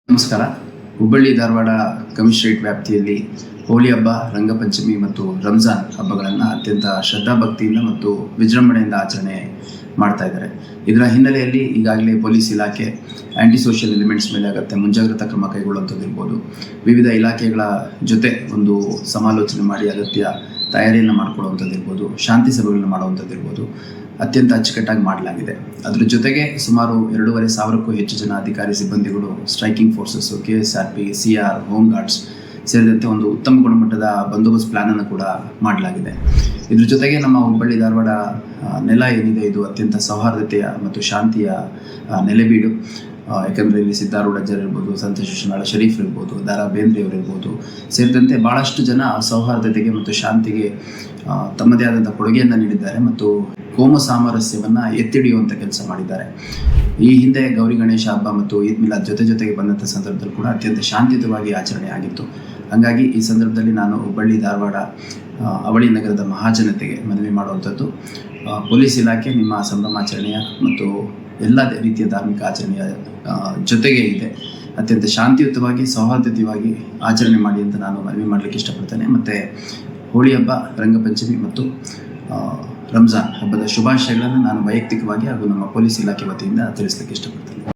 ನಮಸ್ಕಾರ. ಹುಬ್ಬಳ್ಳಿ ಧಾರವಾಡ ಕಮಿಷನರೇಟ್ ವ್ಯಾಪ್ತಿಯಲ್ಲಿ ಹೋಳಿ ಹಬ್ಬ, ರಂಗಪಂಚಮಿ ಮತ್ತು ರಂಜಾನ್ ಹಬ್ಬಗಳನ್ನು ಅತ್ಯಂತ ಶ್ರದ್ಧಾಭಕ್ತಿಯಿಂದ ಮತ್ತು ವಿಜೃಂಭಣೆಯಿಂದ ಆಚರಣೆ ಮಾಡ್ತಾ ಇದ್ದಾರೆ. ಇದರ ಹಿನ್ನೆಲೆಯಲ್ಲಿ ಈಗಾಗಲೇ ಪೊಲೀಸ್ ಇಲಾಖೆ ಆ್ಯಂಟಿ ಸೋಷಿಯಲ್ ಎಲಿಮೆಂಟ್ಸ್ ಮೇಲೆ ಅಗತ್ಯ ಮುಂಜಾಗ್ರತಾ ಕ್ರಮ ಕೈಗೊಳ್ಳುವಂಥದ್ದಿರ್ಬೋದು, ವಿವಿಧ ಇಲಾಖೆಗಳ ಜೊತೆ ಒಂದು ಸಮಾಲೋಚನೆ ಮಾಡಿ ಅಗತ್ಯ ತಯಾರಿಯನ್ನು ಮಾಡ್ಕೊಳ್ಳುವಂಥದ್ದಿರ್ಬೋದು, ಶಾಂತಿ ಸಭೆಗಳನ್ನು ಮಾಡುವಂಥದ್ದಿರ್ಬೋದು ಅತ್ಯಂತ ಅಚ್ಚುಕಟ್ಟಾಗಿ ಮಾಡಲಾಗಿದೆ. ಅದರ ಜೊತೆಗೆ ಸುಮಾರು 2,500ಕ್ಕೂ ಹೆಚ್ಚು ಜನ ಅಧಿಕಾರಿ ಸಿಬ್ಬಂದಿಗಳು, striking forces, KSRP, CR, home guards ಸೇರಿದಂತೆ ಒಂದು ಉತ್ತಮ ಗುಣಮಟ್ಟದ ಬಂದೋಬಸ್ತ್ ಪ್ಲ್ಯಾನನ್ನು ಕೂಡ ಮಾಡಲಾಗಿದೆ. ಇದ್ರ ಜೊತೆಗೆ ನಮ್ಮ ಹುಬ್ಬಳ್ಳಿ ಧಾರವಾಡ ನೆಲ ಏನಿದೆ ಇದು ಅತ್ಯಂತ ಸೌಹಾರ್ದತೆಯ ಮತ್ತು ಶಾಂತಿಯ ನೆಲೆಬೀಡು. ಯಾಕಂದರೆ ಇಲ್ಲಿ ಸಿದ್ದಾರೂಢಜ್ಜರ್ ಇರ್ಬೋದು, ಸಂತೋಷ್ ಶಿಶುನಾಳ ಶರೀಫ್ ಇರ್ಬೋದು, ದಾರಾ ಬೇಂದ್ರೆ ಅವರು ಇರ್ಬೋದು ಸೇರಿದಂತೆ ಭಾಳಷ್ಟು ಜನ ಸೌಹಾರ್ದತೆಗೆ ಮತ್ತು ಶಾಂತಿಗೆ ತಮ್ಮದೇ ಆದಂಥ ಕೊಡುಗೆಯನ್ನು ನೀಡಿದ್ದಾರೆ ಮತ್ತು ಕೋಮು ಸಾಮರಸ್ಯವನ್ನು ಎತ್ತಿಡಿಯುವಂಥ ಕೆಲಸ ಮಾಡಿದ್ದಾರೆ. ಈ ಹಿಂದೆ ಗೌರಿ ಗಣೇಶ ಹಬ್ಬ ಮತ್ತು ಈದ್ ಮಿಲಾದ್ ಜೊತೆಗೆ ಬಂದಂಥ ಸಂದರ್ಭದಲ್ಲಿ ಕೂಡ ಅತ್ಯಂತ ಶಾಂತಿಯುತವಾಗಿ ಆಚರಣೆ ಆಗಿತ್ತು. ಹಾಗಾಗಿ ಈ ಸಂದರ್ಭದಲ್ಲಿ ನಾನು ಹುಬ್ಬಳ್ಳಿ ಧಾರವಾಡ ಅವಳಿ ನಗರದ ಮಹಾಜನತೆಗೆ ಮನವಿ ಮಾಡುವಂಥದ್ದು, ಪೊಲೀಸ್ ಇಲಾಖೆ ನಿಮ್ಮ ಸಂಭ್ರಮಾಚರಣೆಯ ಮತ್ತು ಎಲ್ಲ ರೀತಿಯ ಧಾರ್ಮಿಕ ಆಚರಣೆಯ ಜೊತೆಗೆ ಇದೆ, ಅತ್ಯಂತ ಶಾಂತಿಯುತವಾಗಿ ಸೌಹಾರ್ದತೆಯಾಗಿ ಆಚರಣೆ ಮಾಡಿ ಅಂತ ನಾನು ಮನವಿ ಮಾಡಲಿಕ್ಕೆ ಇಷ್ಟಪಡ್ತೇನೆ. ಮತ್ತು ಹೋಳಿ ಹಬ್ಬ, ರಂಗಪಂಚಮಿ ಮತ್ತು ರಂಜಾನ್ ಹಬ್ಬದ ಶುಭಾಶಯಗಳನ್ನು ನಾನು ವೈಯಕ್ತಿಕವಾಗಿ ಹಾಗೂ ನಮ್ಮ ಪೊಲೀಸ್ ಇಲಾಖೆ ವತಿಯಿಂದ ತಿಳಿಸ್ಲಿಕ್ಕೆ ಇಷ್ಟಪಡ್ತೇನೆ.